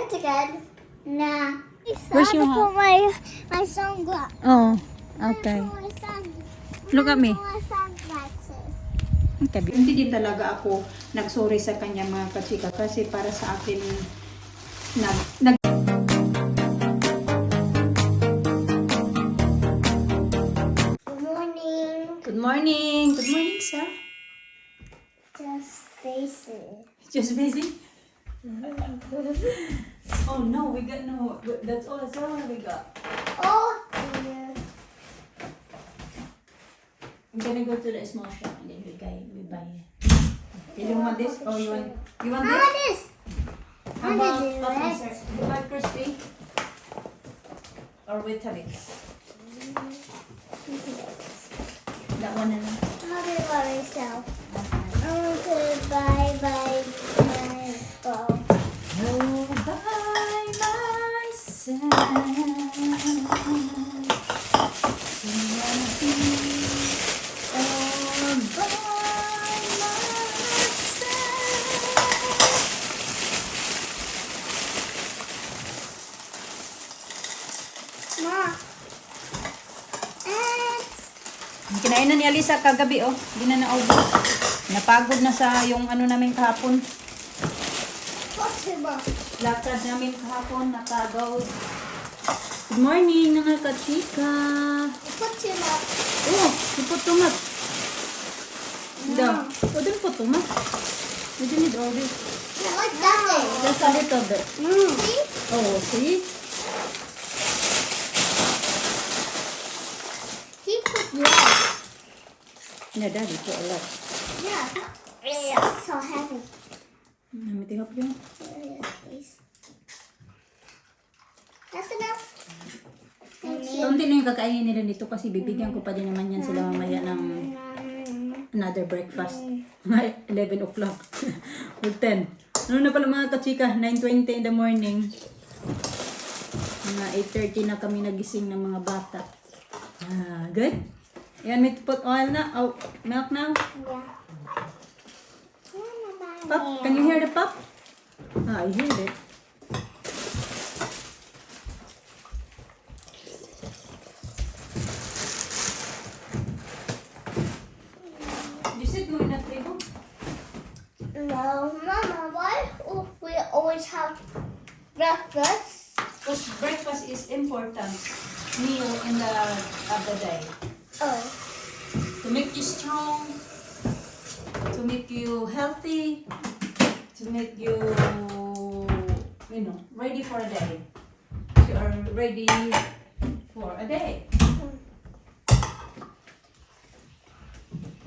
it again. Nah. Where's your put my sunglasses. Oh, okay. Look at me. My sunglasses. Okay. Hindi din talaga ako nagsorry sa kanya mga kachika kasi para sa akin nag Good morning. Good morning. Good morning, sir. Just basic. Just busy? Oh no, we got no. That's all we got. Oh, yeah. I'm gonna go to the small shop and then we buy it. You don't want this? Oh, you want I this? want this. How I about want what this. answer? You buy crispy or with Weetabix? That one and How do you buy myself? I want to buy myself. oh, by myself. Ma. Kinain na ni Alisa kagabi, oh. Hindi na naubos. Napagod na sa yung ano namin kahapon. What's it, Ma? Lakad namin kahapon, napagod. Good morning, mga kachika. What's it, Ma? Oh, iputungat. No. Pwede iputungat. We don't need all this. I like that thing. Just a little bit. See? Oh, see? He put love. Yeah, Daddy put a lot. Yeah. Yeah. So heavy. Let me help you. Yes, please. That's enough. Thank you. Kaunti na yung kakainin nila dito kasi bibigyan ko pa din naman yan sila mamaya ng another breakfast. Mga 11 o'clock. Or 10. Ano na pala mga kachika? 9:20 in the morning. Mga 8:30 na kami nagising ng mga bata. Ah, good? Yan, may put oil na. Oh, milk now. Yeah. Pop, can you hear the pop? Ah, I hear it. You sit mo in that table? No, Mama, why we always have breakfast? Because breakfast is important meal in the of the day. Oh. To make you strong, to make you healthy, to make you, ready for a day. You are ready for a day.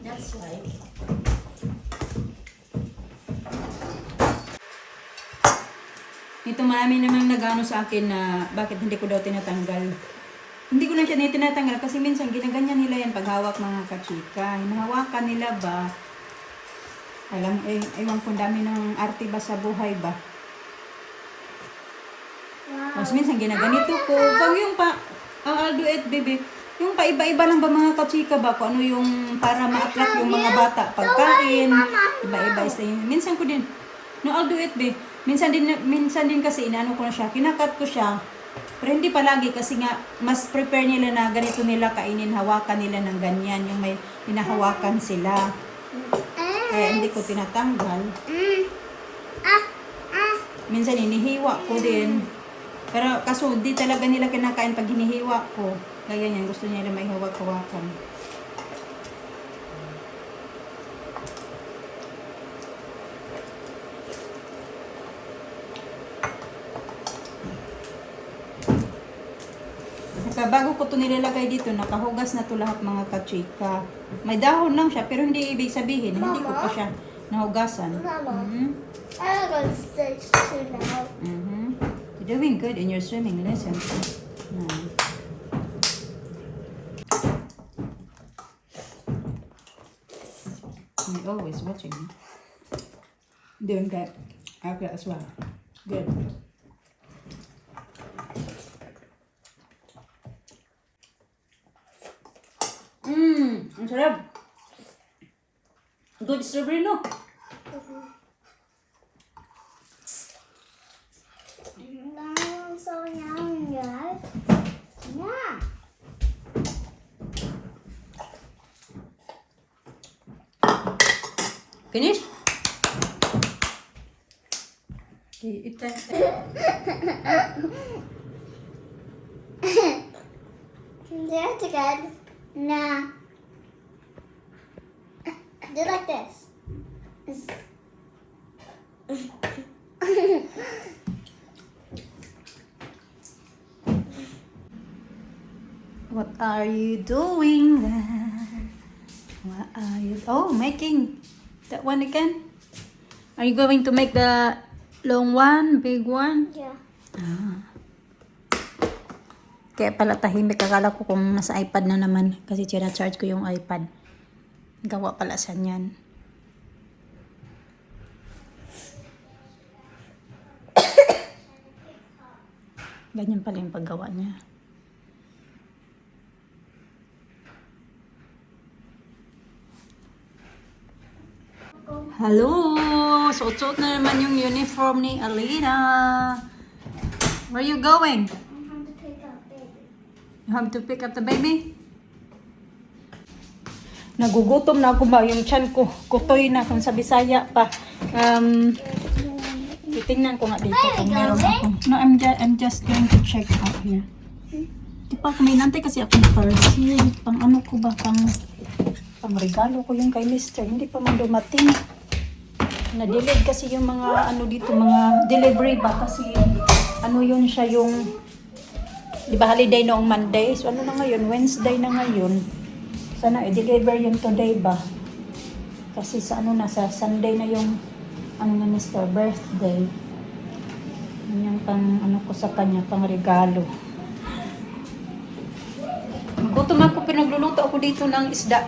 That's right. Ito marami namang nagano sa akin na bakit hindi ko daw tinatanggal. Hindi ko lang siya tinatanggal kasi minsan ginaganyan nila yan paghawak mga kachika. Hinahawakan nila ba? Alam, ewan kung dami ng arte ba sa buhay ba. Wow. Mas minsan ginaganito ko. Pag yung I'll do it, baby. Yung paiba-iba lang ba mga kachika ba? Kung ano yung para ma-attract yung mga bata. Pagkain, iba-iba. Minsan ko din. No, I'll do it, babe. Minsan din kasi inaano ko na siya. Kinakat ko siya. Pero hindi palagi kasi nga mas prepare nila na ganito nila kainin, hawakan nila ng ganyan. Yung may hinahawakan sila. Kaya hindi ko tinatanggal. Minsan inihiwa ko din. Pero kaso hindi talaga nila kinakain pag hinihiwa ko. Kaya ganyan, gusto nila may hawak-hawakan. Saka bago ko ito nilalagay dito, nakahugas na ito lahat mga kachika. May dahon lang siya, pero hindi ibig sabihin, hindi ko pa siya nahugasan. Mama. I'm going to stay soon now. You're doing good in your swimming lesson. You're always watching me. Doing that. Okay, as well. Good. Ang sarap. Good strawberry, no? so young, guys. Yeah. Finish? Okay, eat that. That's good. Nah. Do like this. What are you doing there? What are you... Oh, making that one again? Are you going to make the long one, big one? Yeah. Ah. Kaya pala tahimik. Akala ko kung nasa iPad na naman. Kasi charge ko yung iPad. Gawa pala sa niyan. Ganyan pala yung paggawa niya. Hello! Suot-suot na naman yung uniform ni Alina. Where are you going? You have to pick up the baby? Nagugutom na ako ba yung tiyan ko? Kutoy na kung sa Bisaya pa. Titingnan ko nga dito kung meron ako. No, I'm just going to check out here. Di pa kuminante kasi ako ng parcel. Pang ano ko ba? Pang regalo ko yung kay Mr. Hindi pa man dumating. Na-delayed kasi yung mga ano dito, mga delivery ba? Kasi ano yun siya yung, di ba holiday noong Monday? So ano na ngayon? Wednesday na ngayon. Sana i-deliver yun today ba? Kasi sa ano na, sa Sunday na yung ano na Mr. birthday. Yan pang ano ko sa kanya, pang regalo. Gutom ako, pinagluluto ako dito ng isda.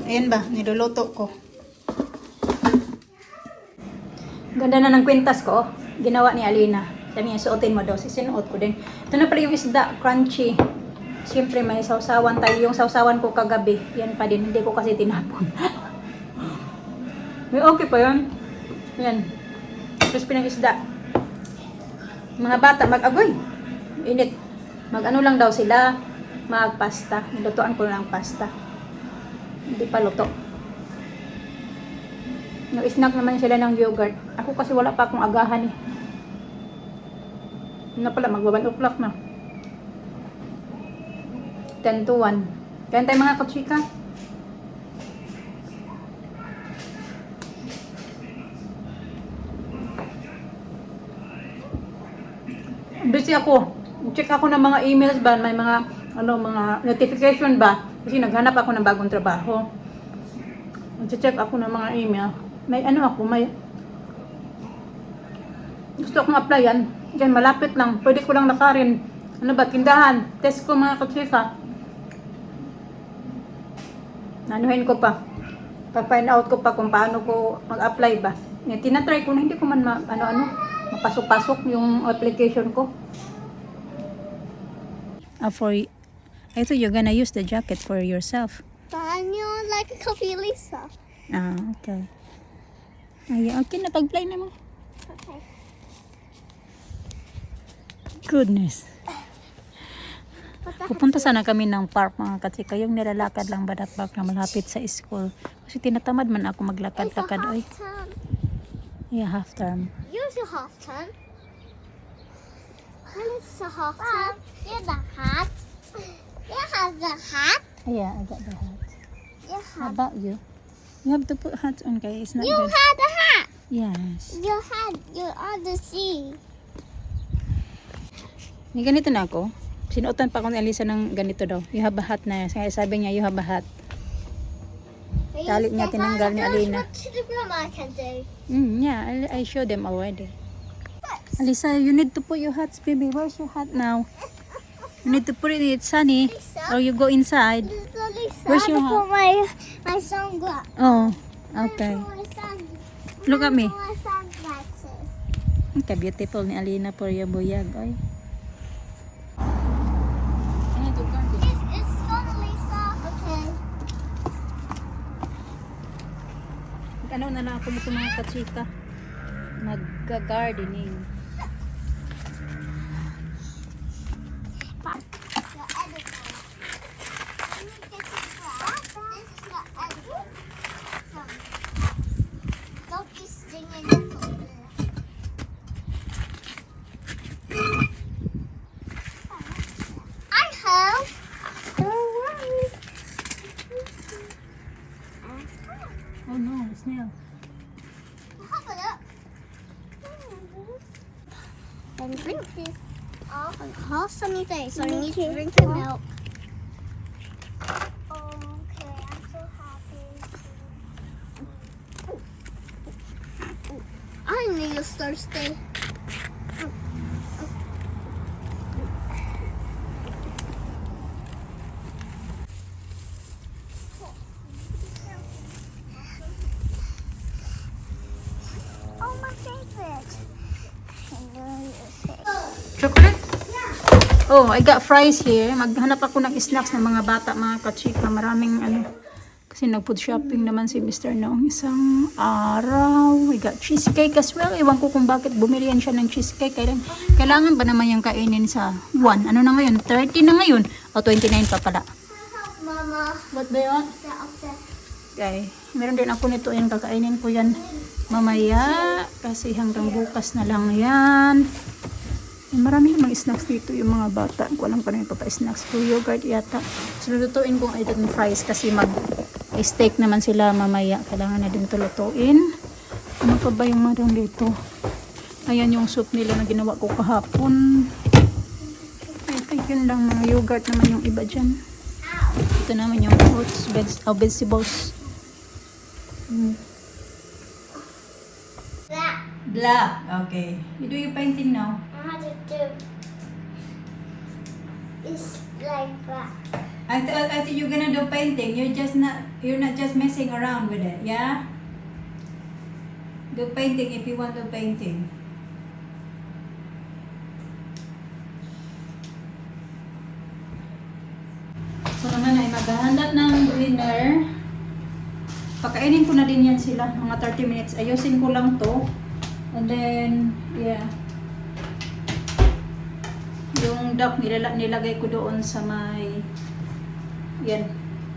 Ayan ba, niluluto ko. Ganda na ng kwintas ko. Ginawa ni Alina. Sabi niya, suotin mo daw. Sinuot ko din. Ito na pala yung isda, crunchy. Siyempre may sausawan tayo. Yung sausawan ko kagabi, yan pa din. Hindi ko kasi tinapon. May okay pa yan. Yan. Crispy ng isda. Mga bata, mag-agoy. Init. Mag-ano lang daw sila. Mag-pasta. Nilutuan ko lang pasta. Hindi pa luto. Nag-snack naman sila ng yogurt. Ako kasi wala pa akong agahan eh. Ano pala, magwa 1 o'clock na. 10 to 1. Kain tayo mga katsika. Busy ako. Check ako ng mga emails ba, may mga mga notification ba. Kasi naghanap ako ng bagong trabaho. Check ako ng mga email. May gusto akong applyan. Diyan, malapit lang. Pwede ko lang lakarin. Tindahan. Test ko mga katsika. Nanuhin ko pa. Pa-find out ko pa kung paano ko mag-apply ba. Tinatry ko na hindi ko man mapasok-pasok yung application ko. I thought you're gonna use the jacket for yourself. Daniel, like a coffee Lisa. Ah, okay. Ay, okay na pag-play na mo. Okay. Goodness. Pupunta sana kami ng park mga katsika. Yung nilalakad lang ba na park na malapit sa school. Kasi tinatamad man ako maglakad-lakad. Ay, Half-term. yeah, half term. Use your half-term. When is the half-term? You're the hat. You have the hat. Yeah, I got the hat. You How have. about you? You have to put hats on, guys. It's not You good. had the hat. Yes. You had. You're on the sea. May ganito na ako. Sinuotan pa ako ni Alisa ng ganito daw. You have a hat na. Sabi niya, you have a hat. Tali niya tinanggal ni Alina. What the grandma can do. Yeah, I showed them already. Alisa, you need to put your hats, baby. Where's your hat now? You need to put it in sunny, or you go inside. Lisa, Where's I your have to put my sunglasses. Oh, okay. Look at me. My sunglasses. Okay, beautiful ni Alina for your buyag. Oy. It's fun, Lisa. Okay. Ano na lang ako nito mga katsika. Nag-gardening. Oh no, snail. Have a look. And drink this. Oh, sunny day, so I need to drink the milk. Okay, I'm so happy. I knew you're thirsty. Oh, my favorite. I know your favorite. Chocolate? Oh, I got fries here. Maghanap ako ng snacks ng mga bata, mga kachika. Maraming ano. Kasi nag-food shopping naman si Mr. noong isang araw. We got cheesecake as well. Ewan ko kung bakit bumili yan siya ng cheesecake. Kailangan ba naman yung kainin sa 1? Ano na ngayon? 30 na ngayon. O, 29 pa pala. Mama, What ba yun? they're up there. Okay. Meron din ako nito. Yan, kakainin ko yan mamaya. Kasi hanggang bukas na lang yan. Marami namang snacks dito yung mga bata. Ko alam pa rin pa-snacks ko. Yogurt yata. So, lutuin kong itong fries kasi mag-steak naman sila mamaya. Kailangan na din ito lutuin. Ano pa ba yung marang dito? Ayan yung soup nila na ginawa ko kahapon. Ay, yun lang. Mga yogurt naman yung iba dyan. Ito naman yung fruits, vegetables. Black. Black. Okay. You do your painting now. How to do? It's like that. I thought you're gonna do painting. You're not just messing around with it, yeah? Do painting if you want to painting. So naman ay maghahanda ng dinner. Pakainin ko na din yan sila, mga 30 minutes. Ayusin ko lang to. And then, yeah. Yung duck nilagay ko doon sa may yan,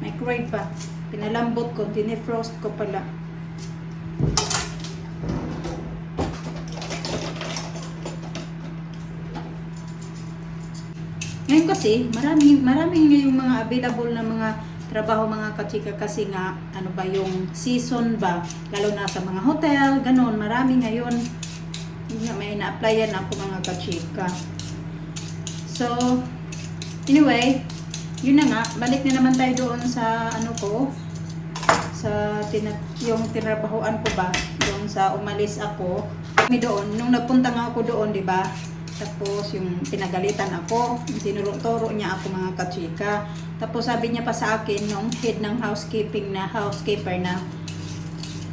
microwave pa. Pinalambot ko, dinefrost ko pala. Ngayon kasi, maraming yung mga available na mga trabaho mga kachika kasi nga, ano ba yung season ba, lalo na sa mga hotel, ganun, marami ngayon. Yun nga, may na-applyan ako mga kachika. So, anyway, yun na nga, balik na naman tayo doon sa ano ko, sa yung tinrabahoan ko ba, doon sa umalis ako. Kami doon, nung nagpunta nga ako doon, di ba? Tapos yung pinagalitan ako, tinuro-turo niya ako mga kachika. Tapos sabi niya pa sa akin, yung head ng housekeeper na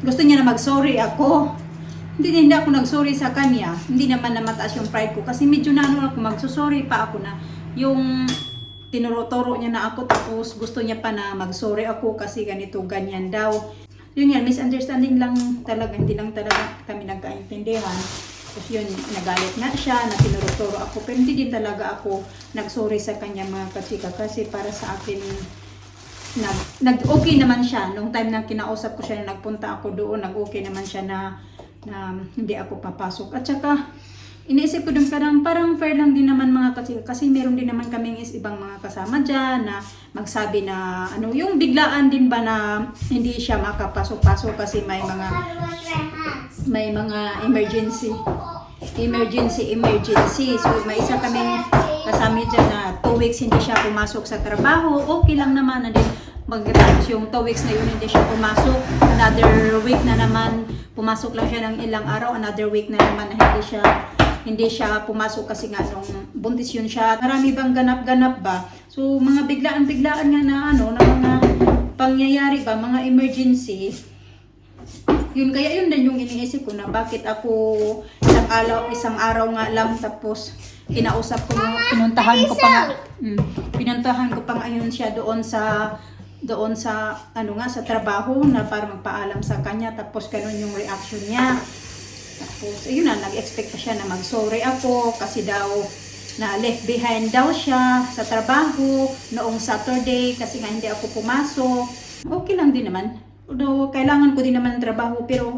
gusto niya na mag-sorry ako. Hindi ako nag-sorry sa kanya. Hindi naman na mataas yung pride ko. Kasi medyo na ako, mag-sorry pa ako na yung tinuro-turo niya na ako. Tapos gusto niya pa na mag-sorry ako kasi ganito, ganyan daw. Yun yan, misunderstanding lang talaga. Hindi lang talaga kami nagkaintindihan. Tapos yun, nagalit nga siya, na tinuro-turo ako. Pero hindi din talaga ako nag-sorry sa kanya mga kachika. Kasi para sa akin, nag-okay naman siya. Nung time na kinausap ko siya na nagpunta ako doon, nag-okay naman siya na hindi ako papasok. At saka, iniisip ko dun parang fair lang din naman mga kachika. Kasi meron din naman kaming ibang mga kasama dyan na magsabi na, ano, yung biglaan din ba na hindi siya makapasok-pasok kasi may mga emergency. So, may isa kaming kasama dyan na 2 weeks hindi siya pumasok sa trabaho. Okay lang naman na din mag-relax yung 2 weeks na yun hindi siya pumasok. Another week na naman, pumasok lang siya ng ilang araw. Another week na naman na hindi siya pumasok kasi nga nung buntis yun siya. Marami bang ganap-ganap ba? So, mga biglaan-biglaan nga na na mga pangyayari ba, mga emergency. Yun, kaya yun din yung iniisip ko na bakit ako isang araw nga lang tapos kinausap ko, pinuntahan ko pa nga yun siya doon sa sa trabaho na para magpaalam sa kanya tapos ganun yung reaction niya. Tapos ayun na, nag-expect pa siya na mag-sorry ako kasi daw na left behind daw siya sa trabaho noong Saturday kasi nga hindi ako pumasok. Okay lang din naman. Although, kailangan ko din naman ng trabaho, pero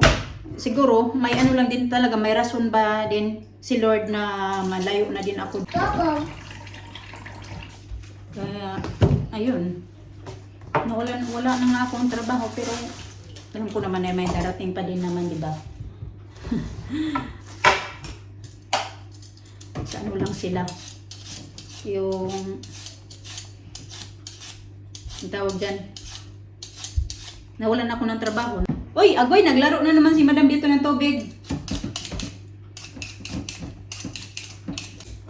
siguro, may ano lang din talaga, may rason ba din si Lord na malayo na din ako. Kaya, ayun. Wala na nga akong trabaho, pero Alam ko naman na may darating pa din naman, di ba? Sa ano lang sila. Yung tawag dyan. Nawalan ako ng trabaho. Uy, agoy, naglaro na naman si Madam dito ng tubig.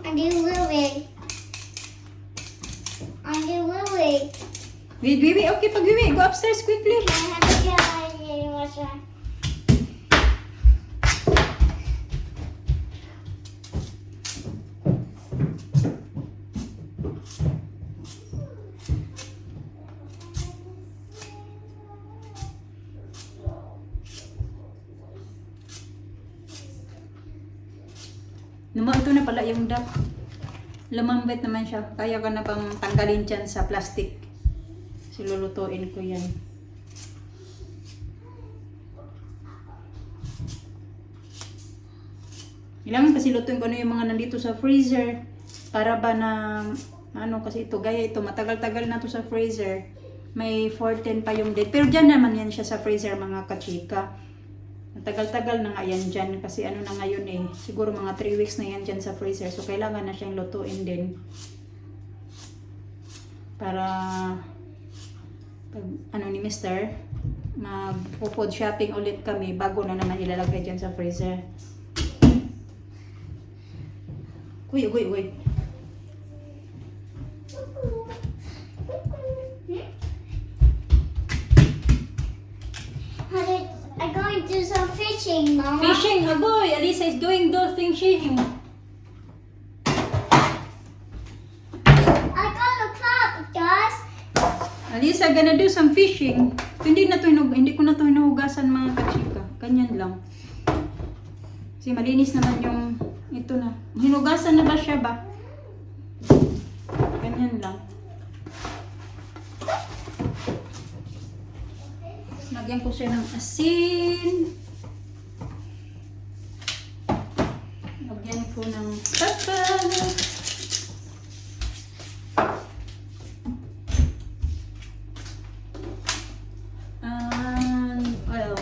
Andy Willie. Andy Willie. Wait, okay, pag-wiwi, go upstairs quickly. Can I have a guy? What's that? Ito na pala yung duck. Lumambit naman siya. Kaya ka na pang tanggalin dyan sa plastic. Silulutuin ko yan. Kailangan kasi lutuin ko ano yung mga nandito sa freezer. Para ba na, ano kasi ito, gaya ito, matagal-tagal na to sa freezer. May 410 pa yung date. Pero dyan naman yan siya sa freezer mga kachika. Matagal-tagal na nga yan dyan kasi ano na ngayon eh. Siguro mga 3 weeks na yan dyan sa freezer. So kailangan na siyang lutuin din. Para pag ano ni Mr. mag-food shopping ulit kami bago na naman ilalagay dyan sa freezer. Uy. Honey, I'm going to do some fishing, Mama. Fishing, agoy! Alisa is doing dolphin fishing. I got a cup, guys. Alisa, gonna do some fishing. Hindi ko na to hinuhugasan mga kachika. Ganyan lang. Kasi malinis naman yung ito na. Hinugasan na ba siya ba? Ganyan lang. Lagyan ko siya ng asin. Lagyan ko ng pepper. And oil.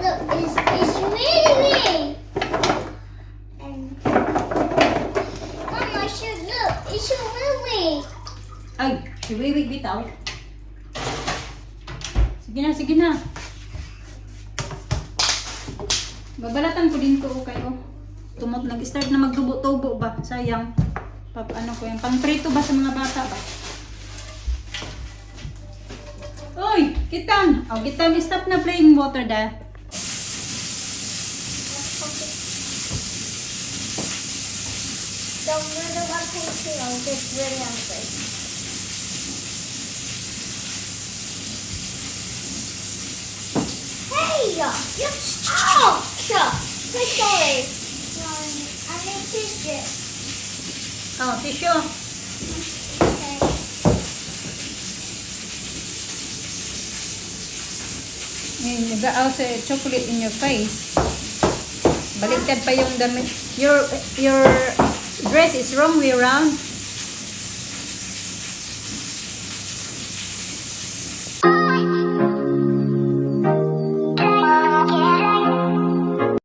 Look, it's really. And Mama, should look, it's really. Ay, wait, bitaw. Sige na. Babalatan ko din to kayo. Nag-start na magdubo-tubo ba? Sayang. Ano ko yan? Pang-prito ba sa mga bata ba? Oy! Kitan! Oh, Kitan, stop na playing water da. Don't really want to see. I'm just really hungry. Hey! You stop! I'm sorry. No, I need tissue. Oh, tissue. Okay. Nag-aaw sa chocolate in your face. Baliktad pa yung damit. Your dress is wrong way around.